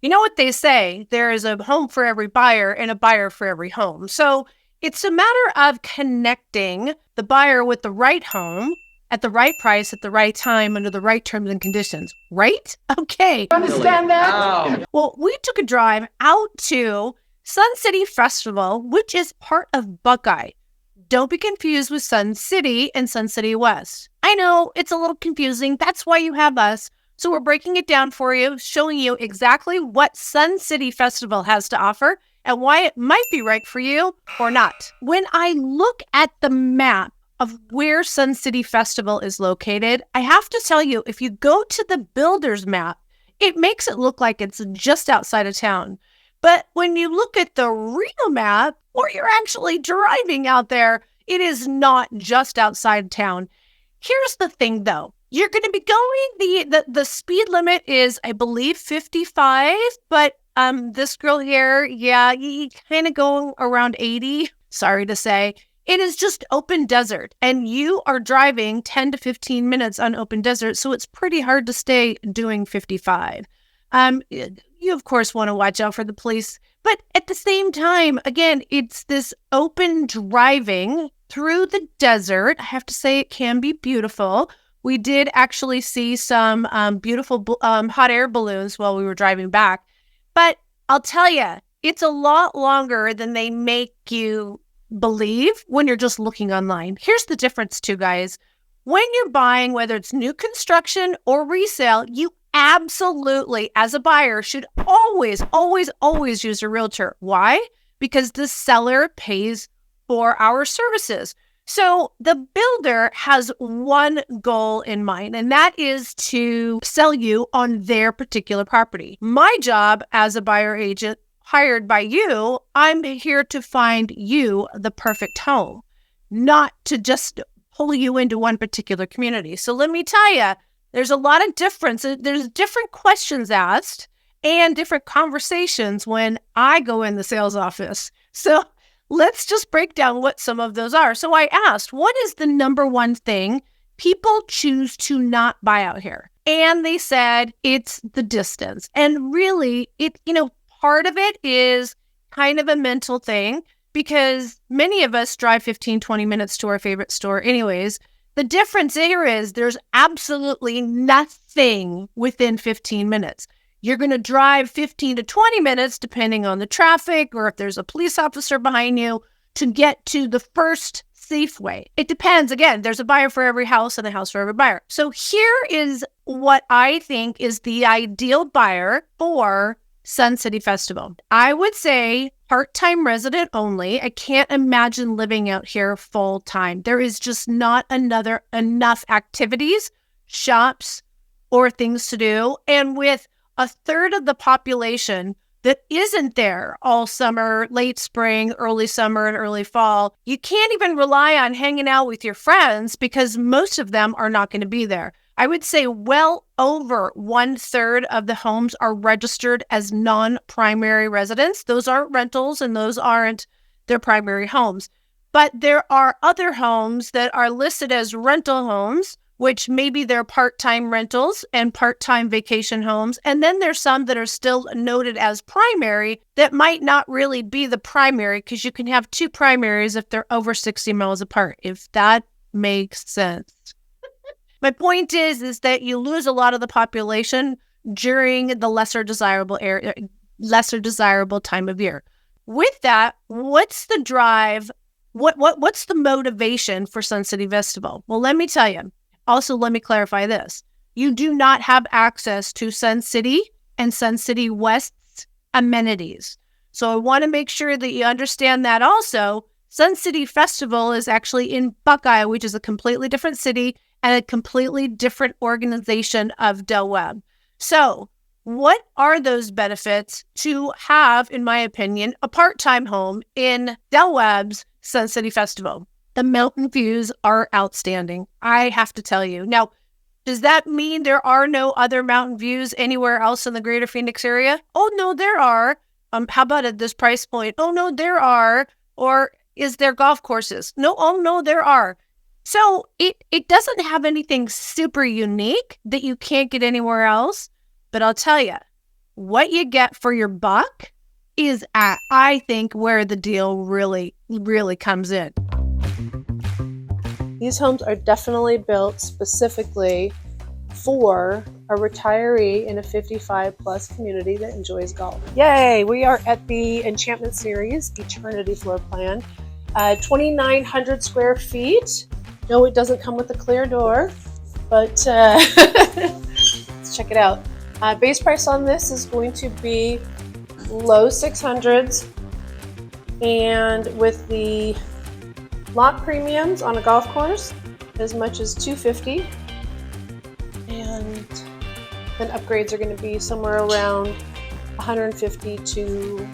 You know what they say, there is a home for every buyer and a buyer for every home. So it's a matter of connecting the buyer with the right home at the right price at the right time under the right terms and conditions, right? Okay. Understand that? Well, we took a drive out to Sun City Festival, which is part of Buckeye. Don't be confused with Sun City and Sun City West. I know it's a little confusing. That's why you have us. So we're breaking it down for you, showing you exactly what Sun City Festival has to offer and why it might be right for you or not. When I look at the map of where Sun City Festival is located, I have to tell you, if you go to the builder's map, it makes it look like it's just outside of town. But when you look at the real map, or you're actually driving out there, it is not just outside town. Here's the thing, though. You're going to be going, the speed limit is, I believe, 55, but this girl here, you kind of go around 80, sorry to say. It is just open desert, and you are driving 10 to 15 minutes on open desert, so it's pretty hard to stay doing 55. You, of course, want to watch out for the police, but at the same time, again, it's this open driving through the desert. I have to say it can be beautiful. We did actually see some beautiful hot air balloons while we were driving back. But I'll tell you, it's a lot longer than they make you believe when you're just looking online. Here's the difference too, guys. When you're buying, whether it's new construction or resale, you absolutely, as a buyer, should always, always, always use a realtor. Why? Because the seller pays for our services. So the builder has one goal in mind, and that is to sell you on their particular property. My job as a buyer agent hired by you, I'm here to find you the perfect home, not to just pull you into one particular community. So let me tell you, there's a lot of difference. There's different questions asked and different conversations when I go in the sales office. So let's just break down what some of those are. So I asked, what is the number one thing people choose to not buy out here? And they said it's the distance. And really, part of it is kind of a mental thing because many of us drive 15, 20 minutes to our favorite store anyways. The difference here is there's absolutely nothing within 15 minutes. You're going to drive 15 to 20 minutes, depending on the traffic or if there's a police officer behind you, to get to the first Safeway. It depends. Again, there's a buyer for every house and a house for every buyer. So here is what I think is the ideal buyer for Sun City Festival. I would say part-time resident only. I can't imagine living out here full-time. There is just not enough activities, shops, or things to do. And with a third of the population that isn't there all summer, late spring, early summer, and early fall, you can't even rely on hanging out with your friends because most of them are not going to be there. I would say well over 1/3 of the homes are registered as non-primary residents. Those aren't rentals and those aren't their primary homes. But there are other homes that are listed as rental homes, which maybe they're part-time rentals and part-time vacation homes. And then there's some that are still noted as primary that might not really be the primary because you can have two primaries if they're over 60 miles apart, if that makes sense. My point is that you lose a lot of the population during the lesser desirable time of year. With that, what's the drive? What's the motivation for Sun City Festival? Well, let me tell you. Also, let me clarify this. You do not have access to Sun City and Sun City West's amenities. So I want to make sure that you understand that also. Sun City Festival is actually in Buckeye, which is a completely different city and a completely different organization of Del Webb. So what are those benefits to have, in my opinion, a part-time home in Del Webb's Sun City Festival? The mountain views are outstanding, I have to tell you. Now, does that mean there are no other mountain views anywhere else in the greater Phoenix area? Oh, no, there are. How about at this price point? Oh, no, there are. Or is there golf courses? No, oh, no, there are. So it doesn't have anything super unique that you can't get anywhere else. But I'll tell you, what you get for your buck is at, I think, where the deal really, really comes in. These homes are definitely built specifically for a retiree in a 55 plus community that enjoys golf. Yay! We are at the Enchantment Series Eternity floor plan. 2,900 square feet. No, it doesn't come with a clear door, but let's check it out. Base price on this is going to be low 600s, and with the lot premiums on a golf course, as much as $250, and then upgrades are going to be somewhere around $150,000 to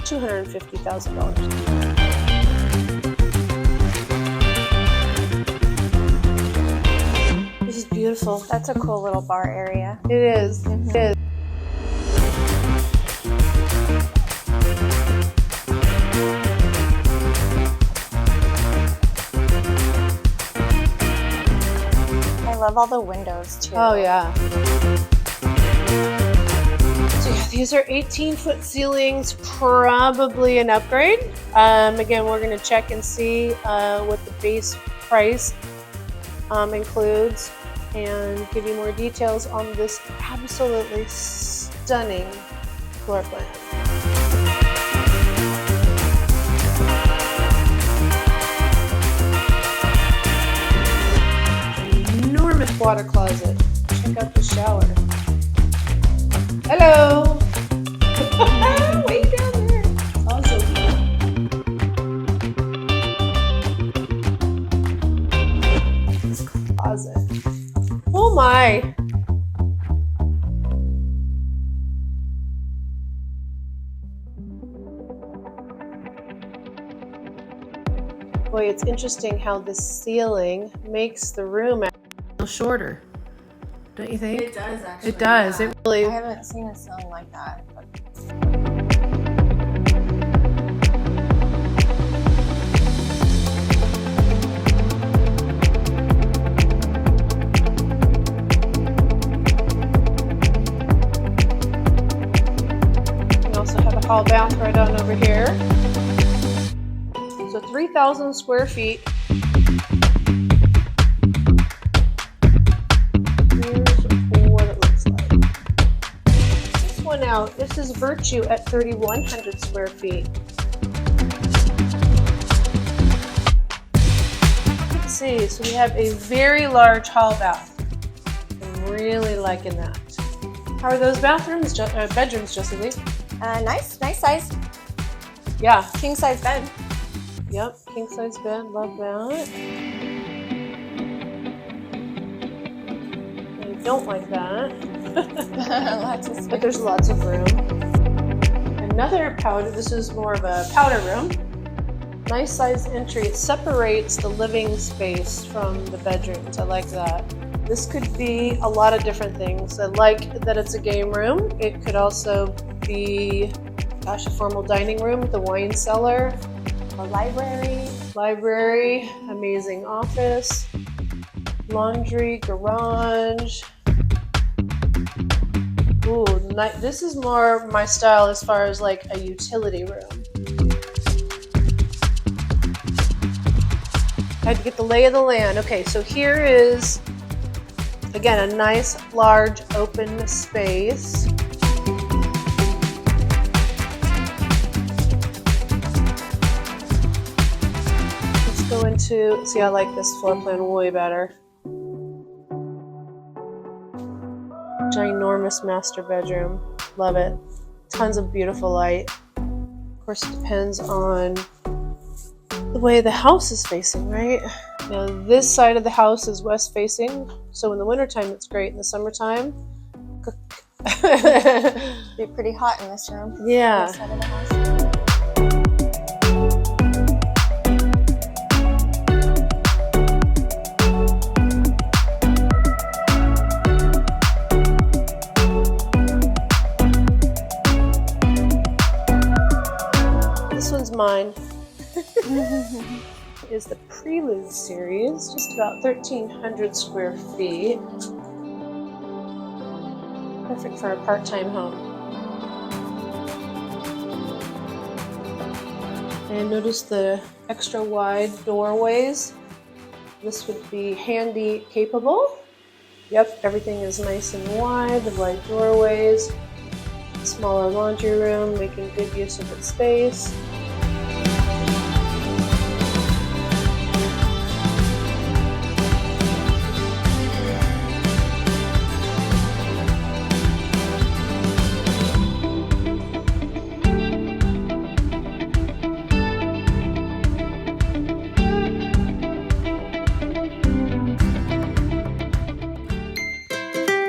$250,000. This is beautiful. That's a cool little bar area. It is. Mm-hmm. It is. I love all the windows too. Oh yeah. So yeah, these are 18-foot ceilings, probably an upgrade. Again, we're going to check and see what the base price includes, and give you more details on this absolutely stunning floor plan. Enormous water closet. Check out the shower. Hello. Way down there. Also closet. Oh my. Boy, it's interesting how the ceiling makes the room shorter. Don't you think? It does actually. It does. Yeah. It really. I haven't seen a ceiling like that. We also have a hall bath right on over here. So 3,000 square feet. Here's what it looks like. This one out. This is Virtue at 3,100 square feet. Let's see. So we have a very large hall bath. I'm really liking that. How are those bedrooms, Jessica? Nice size. Yeah. King size bed. Yep. King size bed. Love that. I don't like that. Lots of space. But there's lots of room. Another powder. This is more of a powder room. Nice size entry. It separates the living space from the bedrooms. I like that. This could be a lot of different things. I like that it's a game room. It could also be, gosh, a formal dining room with a wine cellar. A library, amazing office, laundry, garage. Ooh, this is more my style as far as like a utility room. I had to get the lay of the land. Okay, so here is, again, a nice, large, open space. Go into, see, I like this floor plan way better. Ginormous master bedroom. Love it. Tons of beautiful light. Of course, it depends on the way the house is facing, right? Now, this side of the house is west facing, so in the wintertime, it's great. In the summertime, It'd be pretty hot in this room. yeah. This side of the house. This one's mine. Is the Prelude series, just about 1,300 square feet. Perfect for a part-time home. And notice the extra wide doorways. This would be handy capable. Yep, everything is nice and wide, the wide doorways, smaller laundry room, making good use of its space.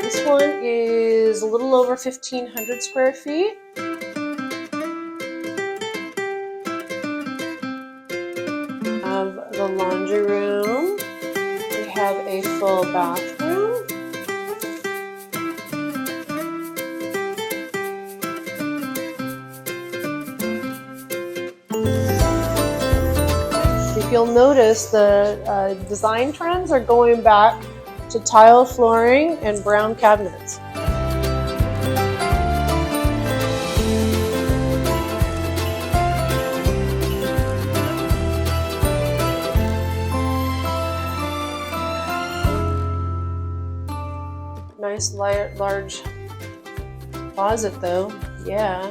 This one is a little over 1,500 square feet. Have the laundry room. We have a full bathroom. If you'll notice, the design trends are going back to tile flooring and brown cabinets. Nice large closet though, yeah.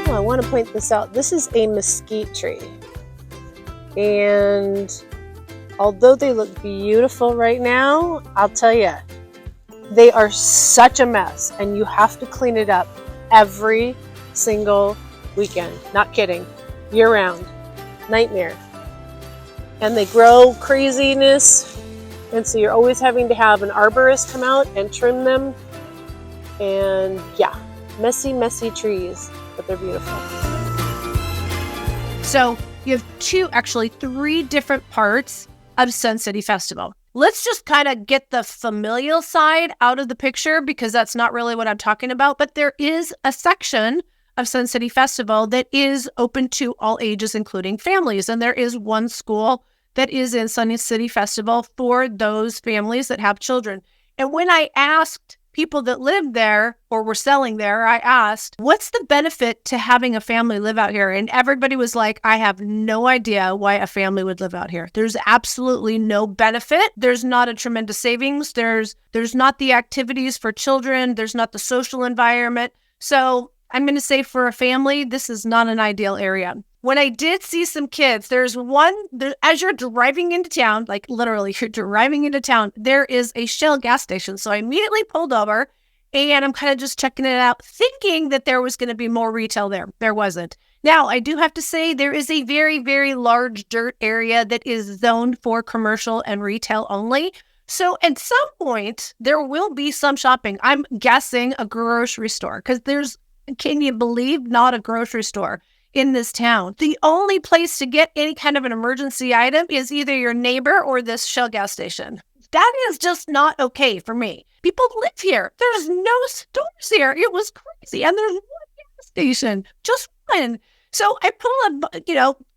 I want to point this out. This is a mesquite tree. And although they look beautiful right now, I'll tell you, they are such a mess and you have to clean it up every single weekend. Not kidding. Year round. Nightmare. And they grow craziness. And so you're always having to have an arborist come out and trim them. And yeah, messy, messy trees. But they're beautiful. So you have three different parts of Sun City Festival. Let's just kind of get the familial side out of the picture because that's not really what I'm talking about. But there is a section of Sun City Festival that is open to all ages, including families. And there is one school that is in Sun City Festival for those families that have children. And when I asked people that lived there or were selling there, I asked, what's the benefit to having a family live out here? And everybody was like, I have no idea why a family would live out here. There's absolutely no benefit. There's not a tremendous savings. There's not the activities for children. There's not the social environment. So I'm going to say for a family, this is not an ideal area. When I did see some kids, as you're driving into town, like literally you're driving into town, there is a Shell gas station. So I immediately pulled over and I'm kind of just checking it out, thinking that there was going to be more retail there. There wasn't. Now, I do have to say there is a very, very large dirt area that is zoned for commercial and retail only. So at some point, there will be some shopping. I'm guessing a grocery store because can you believe, not a grocery store in this town. The only place to get any kind of an emergency item is either your neighbor or this Shell gas station. That is just not okay for me. People live here. There's no stores here. It was crazy. And there's one gas station, just one. So I pull up,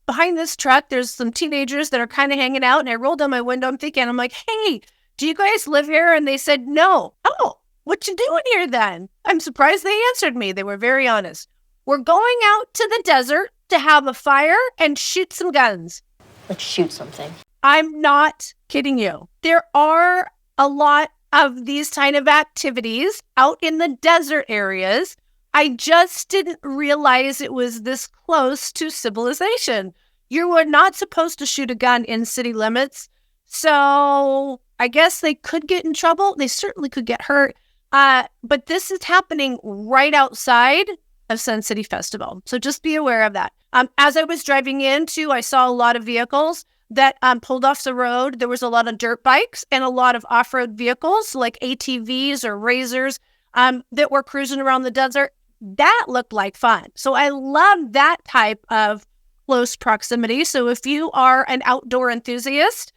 behind this truck, there's some teenagers that are kind of hanging out. And I rolled down my window. I'm like, hey, do you guys live here? And they said, no. Oh, what you doing here then? I'm surprised they answered me. They were very honest. We're going out to the desert to have a fire and shoot some guns. Like shoot something. I'm not kidding you. There are a lot of these kind of activities out in the desert areas. I just didn't realize it was this close to civilization. You were not supposed to shoot a gun in city limits. So I guess they could get in trouble. They certainly could get hurt. But this is happening right outside of Sun City Festival. So just be aware of that. As I was driving in too, I saw a lot of vehicles that pulled off the road. There was a lot of dirt bikes and a lot of off-road vehicles like ATVs or Razors that were cruising around the desert. That looked like fun. So I love that type of close proximity. So if you are an outdoor enthusiast,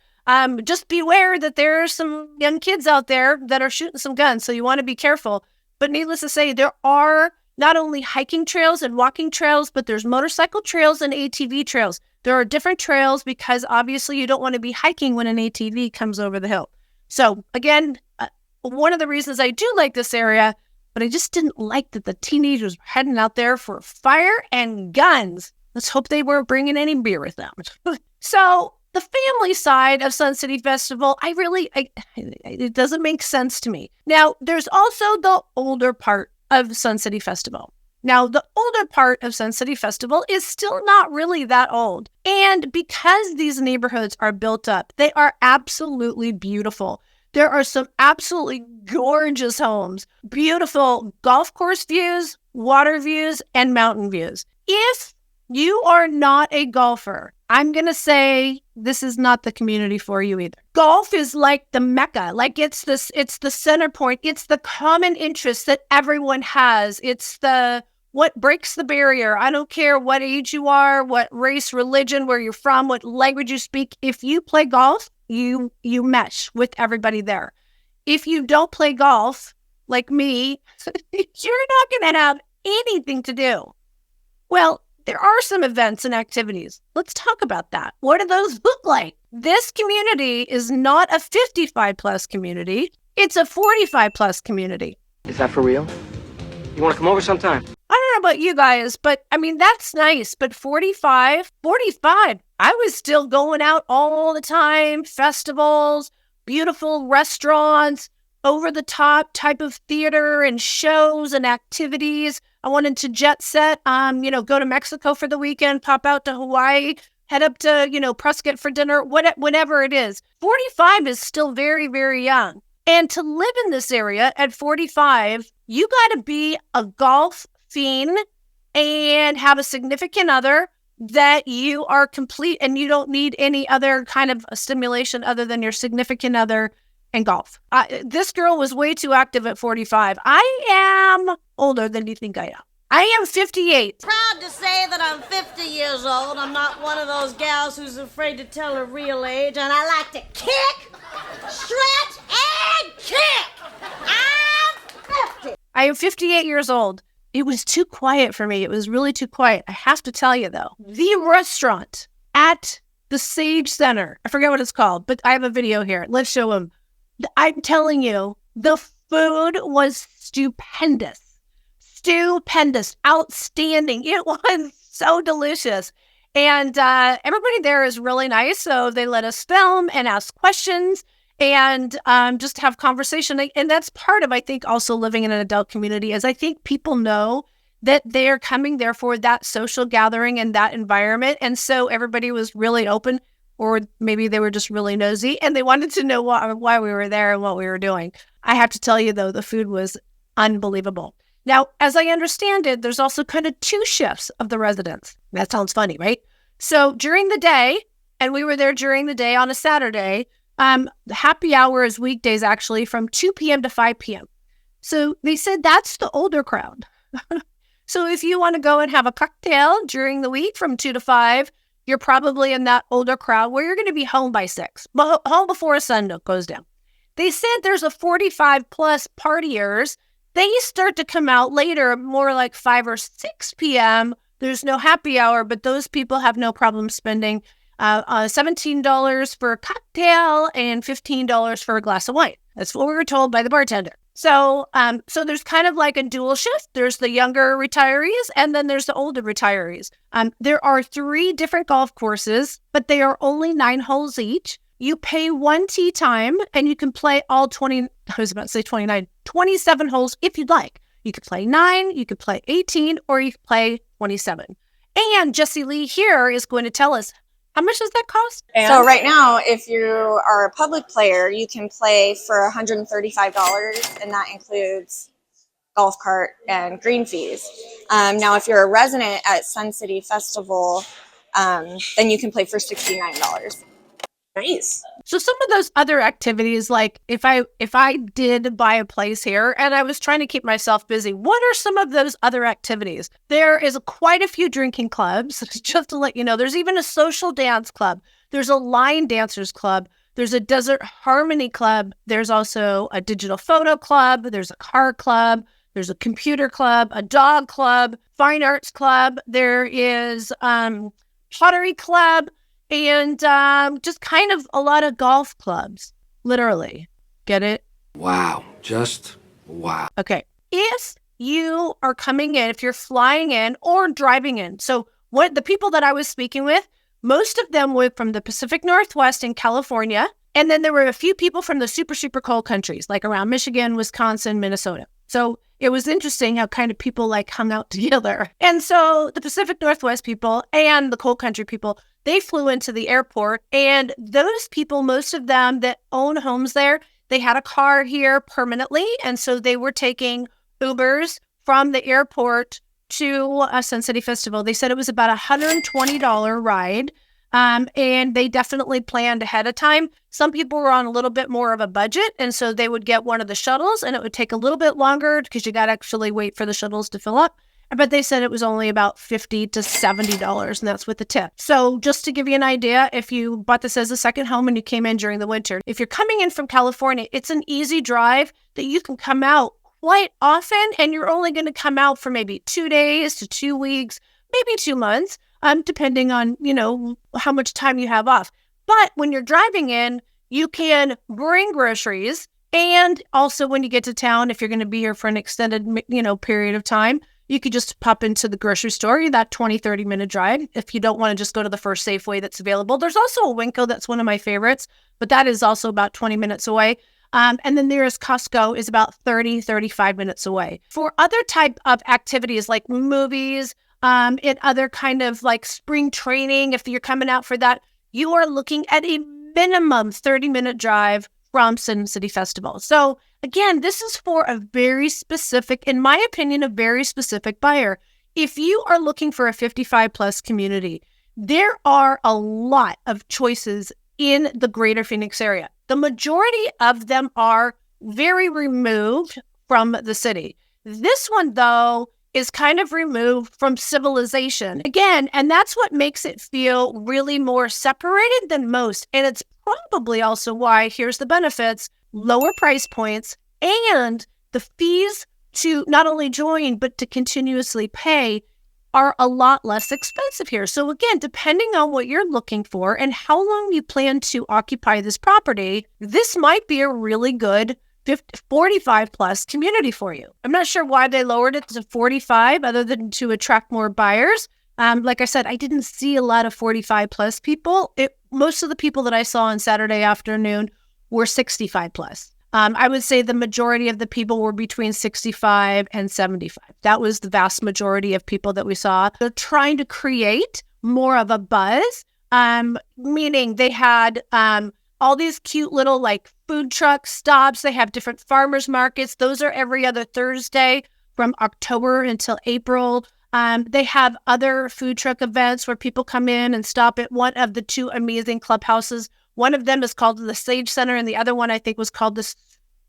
just beware that there are some young kids out there that are shooting some guns. So you want to be careful. But needless to say, there are not only hiking trails and walking trails, but there's motorcycle trails and ATV trails. There are different trails because obviously you don't want to be hiking when an ATV comes over the hill. So again, one of the reasons I do like this area, but I just didn't like that the teenagers were heading out there for fire and guns. Let's hope they weren't bringing any beer with them. So the family side of Sun City Festival, it doesn't make sense to me. Now, there's also the older part of Sun City Festival. Now, the older part of Sun City Festival is still not really that old. And because these neighborhoods are built up, they are absolutely beautiful. There are some absolutely gorgeous homes, beautiful golf course views, water views, and mountain views. If you are not a golfer, I'm going to say this is not the community for you either. Golf is like the mecca, like it's the center point. It's the common interest that everyone has. It's what breaks the barrier. I don't care what age you are, what race, religion, where you're from, what language you speak. If you play golf, you mesh with everybody there. If you don't play golf, like me, you're not going to have anything to do. Well, there are some events and activities. Let's talk about that. What do those look like? This community is not a 55 plus community. It's a 45 plus community. Is that for real? You want to come over sometime? I don't know about you guys, but I mean, that's nice. But 45, I was still going out all the time, festivals, beautiful restaurants, over the top type of theater and shows and activities. I wanted to jet set, go to Mexico for the weekend, pop out to Hawaii, head up to, Prescott for dinner, whatever it is. 45 is still very, very young. And to live in this area at 45, you got to be a golf fiend and have a significant other that you are complete and you don't need any other kind of stimulation other than your significant other and golf. This girl was way too active at 45. I am older than you think I am. I am 58. Proud to say that I'm 50 years old. I'm not one of those gals who's afraid to tell her real age, and I like to kick, stretch, and kick. I'm 50. I am 58 years old. It was too quiet for me. It was really too quiet. I have to tell you, though, the restaurant at the Sage Center, I forget what it's called, but I have a video here. Let's show them. I'm telling you, the food was stupendous, outstanding. It was so delicious. And everybody there is really nice. So they let us film and ask questions and just have conversation. And that's part of, I think, also living in an adult community is I think people know that they're coming there for that social gathering and that environment. And so everybody was really open. Or maybe they were just really nosy and they wanted to know why we were there and what we were doing. I have to tell you, though, the food was unbelievable. Now, as I understand it, there's also kind of two shifts of the residents. That sounds funny, right? So during the day, and we were there during the day on a Saturday, the happy hour is weekdays, actually, from 2 p.m. to 5 p.m. So they said that's the older crowd. So if you want to go and have a cocktail during the week from 2 to 5, you're probably in that older crowd where you're going to be home by 6, but home before the sun goes down. They said there's a 45 plus partiers. They start to come out later, more like 5 or 6 p.m. There's no happy hour, but those people have no problem spending $17 for a cocktail and $15 for a glass of wine. That's what we were told by the bartender. So there's kind of like a dual shift. There's the younger retirees and then there's the older retirees. There are 3 different golf courses, but they are only 9 holes each. You pay 1 tee time and you can play all 27 holes if you'd like. You could play 9, you could play 18, or you could play 27. And Jessie Lee here is going to tell us, how much does that cost? So right now, if you are a public player, you can play for $135, and that includes golf cart and green fees. Now, if you're a resident at Sun City Festival, then you can play for $69. Nice. So some of those other activities, like if I did buy a place here and I was trying to keep myself busy, what are some of those other activities? There is quite a few drinking clubs, just to let you know. There's even a social dance club. There's a line dancers club. There's a desert harmony club. There's also a digital photo club. There's a car club. There's a computer club, a dog club, fine arts club. There is pottery club. And just kind of a lot of golf clubs, literally. Get it? Wow. Just wow. Okay. If you are coming in, if you're flying in or driving in, so what the people that I was speaking with, most of them were from the Pacific Northwest in California. And then there were a few people from the super, super cold countries, like around Michigan, Wisconsin, Minnesota. So it was interesting how kind of people like hung out together. And so the Pacific Northwest people and the cold country people, they flew into the airport. And those people, most of them that own homes there, they had a car here permanently. And so they were taking Ubers from the airport to a Sun City Festival. They said it was about $120 ride. And they definitely planned ahead of time. Some people were on a little bit more of a budget, and so they would get one of the shuttles, and it would take a little bit longer because you got to actually wait for the shuttles to fill up. But they said it was only about $50 to $70, and that's with the tip. So just to give you an idea, if you bought this as a second home and you came in during the winter, if you're coming in from California, it's an easy drive that you can come out quite often, and you're only going to come out for maybe 2 days to 2 weeks, maybe 2 months. Depending on, how much time you have off. But when you're driving in, you can bring groceries. And also when you get to town, if you're going to be here for an extended, period of time, you could just pop into the grocery store, that 20, 30-minute drive. If you don't want to just go to the first Safeway that's available. There's also a Winco that's one of my favorites, but that is also about 20 minutes away. And the nearest Costco is about 30, 35 minutes away. For other type of activities like movies, in other kind of like spring training, if you're coming out for that, you are looking at a minimum 30-minute drive from Sun City Festival. So again, this is for a very specific, in my opinion, a very specific buyer. If you are looking for a 55 plus community, there are a lot of choices in the greater Phoenix area. The majority of them are very removed from the city. This one, though, is kind of removed from civilization. Again, and that's what makes it feel really more separated than most. And it's probably also why, here's the benefits, lower price points, and the fees to not only join, but to continuously pay are a lot less expensive here. So again, depending on what you're looking for and how long you plan to occupy this property, this might be a really good 45 plus community for you. I'm not sure why they lowered it to 45 other than to attract more buyers. Like I said, I didn't see a lot of 45 plus people. Most of the people that I saw on Saturday afternoon were 65 plus. I would say the majority of the people were between 65 and 75. That was the vast majority of people that we saw. They're trying to create more of a buzz, meaning they had all these cute little like food truck stops. They have different farmers markets. Those are every other Thursday from October until April. They have other food truck events where people come in and stop at one of the two amazing clubhouses. One of them is called the Sage Center, and the other one I think was called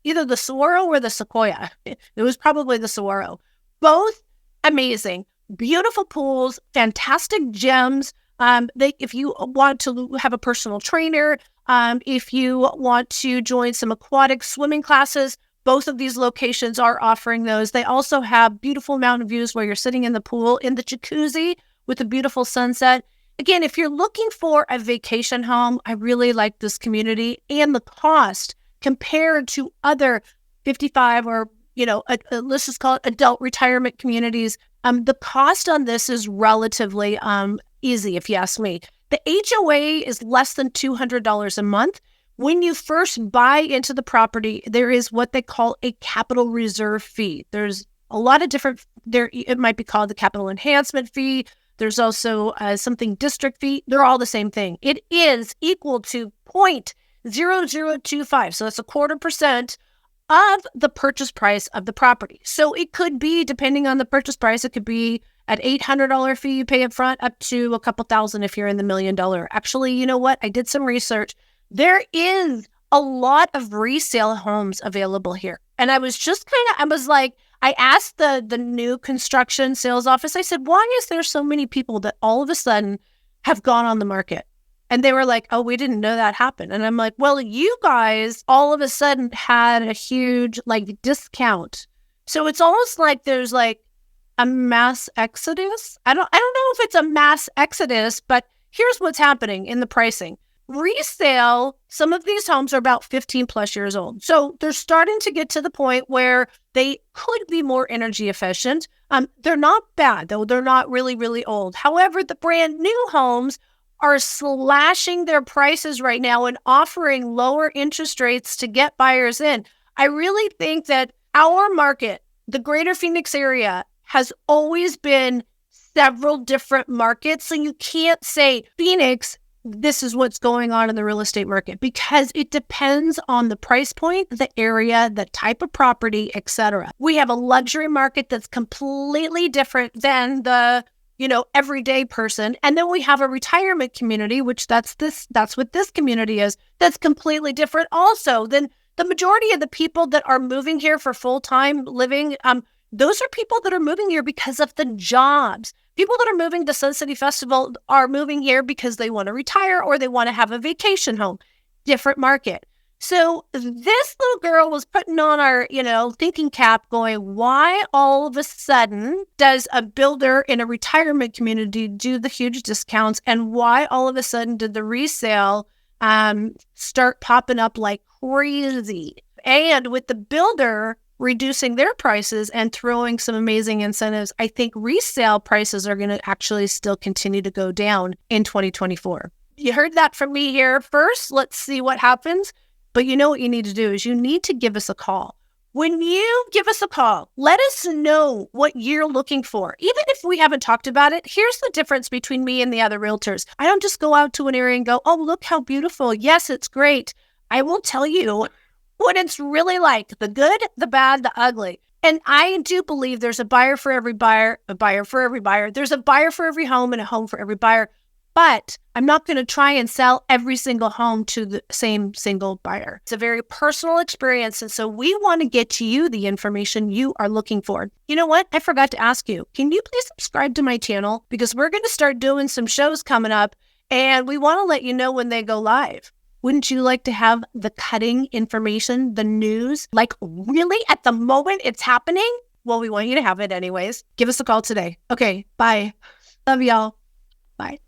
either the Saguaro or the Sequoia. It was probably the Saguaro. Both amazing, beautiful pools, fantastic gyms. If you want to have a personal trainer, if you want to join some aquatic swimming classes, both of these locations are offering those. They also have beautiful mountain views where you're sitting in the pool, in the jacuzzi with a beautiful sunset. Again, if you're looking for a vacation home, I really like this community, and the cost compared to other 55 or, let's just call it adult retirement communities. The cost on this is relatively easy, if you ask me. The HOA is less than $200 a month. When you first buy into the property, there is what they call a capital reserve fee. There's a lot of different, it might be called the capital enhancement fee. There's also something district fee. They're all the same thing. It is equal to 0.0025. So that's 0.25% of the purchase price of the property. So it could be, depending on the purchase price, it could be an $800 fee you pay up front up to a couple thousand if you're in the $1 million. Actually, you know what? I did some research. There is a lot of resale homes available here. And I was just I asked the new construction sales office, I said, why is there so many people that all of a sudden have gone on the market? And they were like, oh, we didn't know that happened. And I'm like, well, you guys all of a sudden had a huge discount. So it's almost like there's a mass exodus. I don't know if it's a mass exodus, but here's what's happening in the pricing. Resale, some of these homes are about 15 plus years old. So they're starting to get to the point where they could be more energy efficient. They're not bad, though. They're not really, really old. However, the brand new homes are slashing their prices right now and offering lower interest rates to get buyers in. I really think that our market, the greater Phoenix area, has always been several different markets. So you can't say Phoenix, this is what's going on in the real estate market, because it depends on the price point, the area, the type of property, etc. We have a luxury market that's completely different than the, everyday person. And then we have a retirement community, which that's what this community is. That's completely different also than the majority of the people that are moving here for full-time living. Those are people that are moving here because of the jobs. People that are moving to Sun City Festival are moving here because they want to retire or they want to have a vacation home. Different market. So this little girl was putting on our, thinking cap going, why all of a sudden does a builder in a retirement community do the huge discounts? And why all of a sudden did the resale start popping up like crazy? And with the builder reducing their prices and throwing some amazing incentives, I think resale prices are going to actually still continue to go down in 2024. You heard that from me here first. Let's see what happens. But you know what you need to do is you need to give us a call. When you give us a call, let us know what you're looking for. Even if we haven't talked about it, here's the difference between me and the other realtors. I don't just go out to an area and go, oh, look how beautiful. Yes, it's great. I will tell you what it's really like, the good, the bad, the ugly. And I do believe there's a buyer for every buyer, a buyer for every buyer. There's a buyer for every home and a home for every buyer. But I'm not going to try and sell every single home to the same single buyer. It's a very personal experience. And so we want to get to you the information you are looking for. You know what? I forgot to ask you. Can you please subscribe to my channel? Because we're going to start doing some shows coming up and we want to let you know when they go live. Wouldn't you like to have the cutting information, the news, like really at the moment it's happening? Well, we want you to have it anyways. Give us a call today. Okay, bye. Love y'all. Bye.